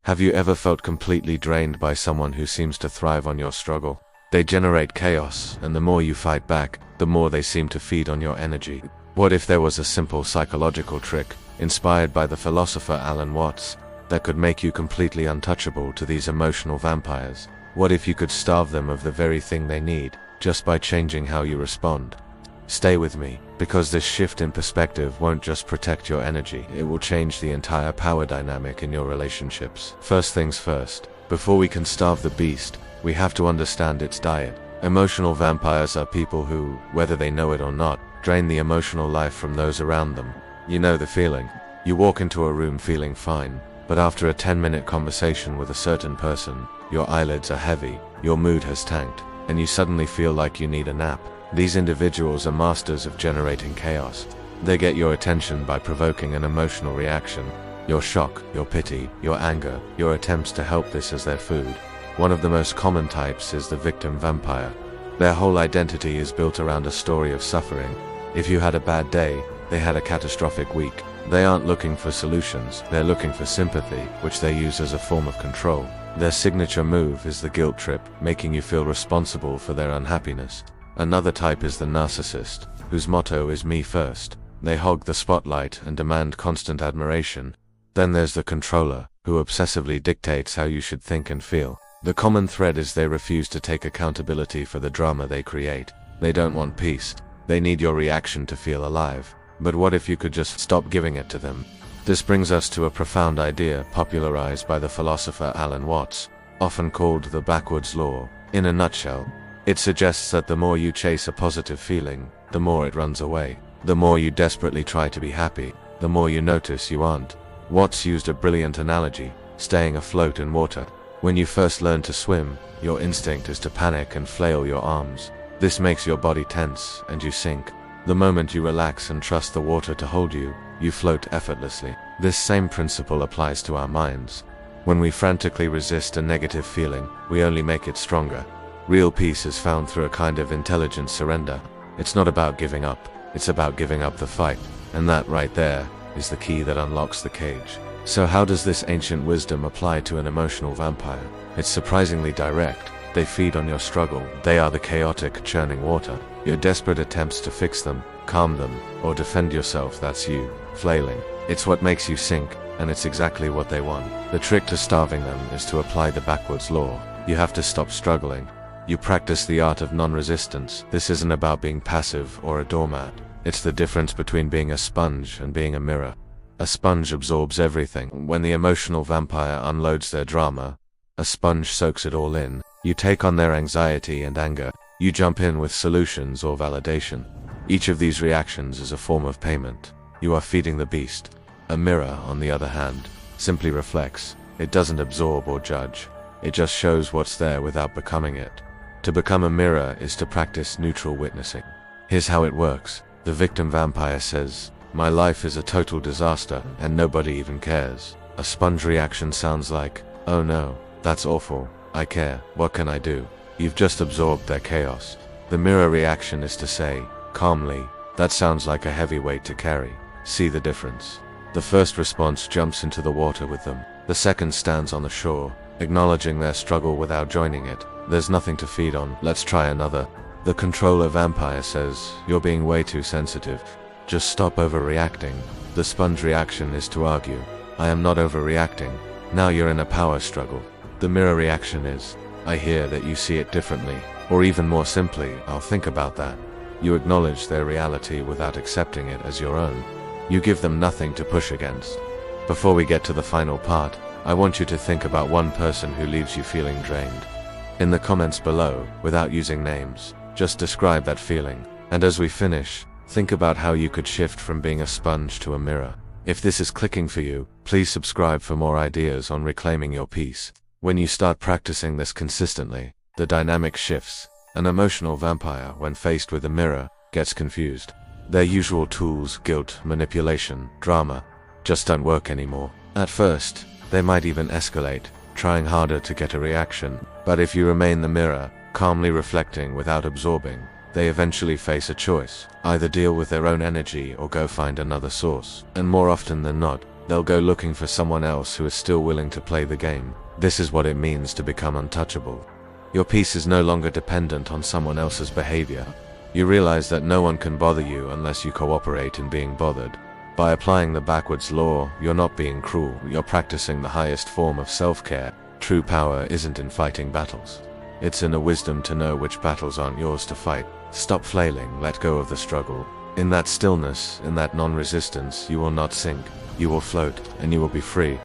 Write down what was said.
Have you ever felt completely drained by someone who seems to thrive on your struggle? They generate chaos, and the more you fight back, the more they seem to feed on your energy. What if there was a simple psychological trick, inspired by the philosopher Alan Watts, that could make you completely untouchable to these emotional vampires? What if you could starve them of the very thing they need, just by changing how you respond? Stay with me, because this shift in perspective won't just protect your energy, it will change the entire power dynamic in your relationships. First things first, before we can starve the beast, we have to understand its diet. Emotional vampires are people who, whether they know it or not, drain the emotional life from those around them. You know the feeling. You walk into a room feeling fine, but after a 10-minute conversation with a certain person, your eyelids are heavy, your mood has tanked, and you suddenly feel like you need a nap. These individuals are masters of generating chaos. They get your attention by provoking an emotional reaction. Your shock, your pity, your anger, your attempts to help this as their food. One of the most common types is the victim vampire. Their whole identity is built around a story of suffering. If you had a bad day, they had a catastrophic week. They aren't looking for solutions, they're looking for sympathy, which they use as a form of control. Their signature move is the guilt trip, making you feel responsible for their unhappiness. Another type is the narcissist, whose motto is me first. They hog the spotlight and demand constant admiration. Then there's the controller, who obsessively dictates how you should think and feel. The common thread is they refuse to take accountability for the drama they create. They don't want peace. They need your reaction to feel alive. But what if you could just stop giving it to them? This brings us to a profound idea popularized by the philosopher Alan Watts, often called the backwards law. In a nutshell, it suggests that the more you chase a positive feeling, the more it runs away. The more you desperately try to be happy, the more you notice you aren't. Watts used a brilliant analogy, staying afloat in water. When you first learn to swim, your instinct is to panic and flail your arms. This makes your body tense, and you sink. The moment you relax and trust the water to hold you, you float effortlessly. This same principle applies to our minds. When we frantically resist a negative feeling, we only make it stronger. Real peace is found through a kind of intelligent surrender. It's not about giving up, it's about giving up the fight. And that right there is the key that unlocks the cage. So how does this ancient wisdom apply to an emotional vampire? It's surprisingly direct. They feed on your struggle. They are the chaotic, churning water. Your desperate attempts to fix them, calm them, or defend yourself, that's you, flailing. It's what makes you sink, and it's exactly what they want. The trick to starving them is to apply the backwards law. You have to stop struggling. You practice the art of non-resistance. This isn't about being passive or a doormat. It's the difference between being a sponge and being a mirror. A sponge absorbs everything. When the emotional vampire unloads their drama, a sponge soaks it all in. You take on their anxiety and anger. You jump in with solutions or validation. Each of these reactions is a form of payment. You are feeding the beast. A mirror, on the other hand, simply reflects. It doesn't absorb or judge. It just shows what's there without becoming it. To become a mirror is to practice neutral witnessing. Here's how it works. The victim vampire says, "My life is a total disaster, and nobody even cares." A sponge reaction sounds like, "Oh no, that's awful. I care. What can I do?" You've just absorbed their chaos. The mirror reaction is to say, calmly, "That sounds like a heavy weight to carry. See the difference?" The first response jumps into the water with them. The second stands on the shore, acknowledging their struggle without joining it. "There's nothing to feed on. Let's try another." The controller vampire says, "You're being way too sensitive. Just stop overreacting." The sponge reaction is to argue, "I am not overreacting. Now you're in a power struggle." The mirror reaction is, "I hear that you see it differently." Or even more simply, "I'll think about that." You acknowledge their reality without accepting it as your own. You give them nothing to push against. Before we get to the final part, I want you to think about one person who leaves you feeling drained. In the comments below, without using names, just describe that feeling. And as we finish, think about how you could shift from being a sponge to a mirror. If this is clicking for you, please subscribe for more ideas on reclaiming your peace. When you start practicing this consistently, the dynamic shifts. An emotional vampire, when faced with a mirror, gets confused. Their usual tools, guilt, manipulation, drama, just don't work anymore. At first, they might even escalate, trying harder to get a reaction. But if you remain the mirror, calmly reflecting without absorbing, they eventually face a choice. Either deal with their own energy or go find another source. And more often than not, They'll go looking for someone else who is still willing to play the game. This is what it means to become untouchable. Your peace is no longer dependent on someone else's behavior. You realize that no one can bother you unless you cooperate in being bothered. By applying the backwards law, you're not being cruel, you're practicing the highest form of self-care. True power isn't in fighting battles. It's in a wisdom to know which battles aren't yours to fight. Stop flailing, let go of the struggle. In that stillness, in that non-resistance, you will not sink. You will float, and you will be free.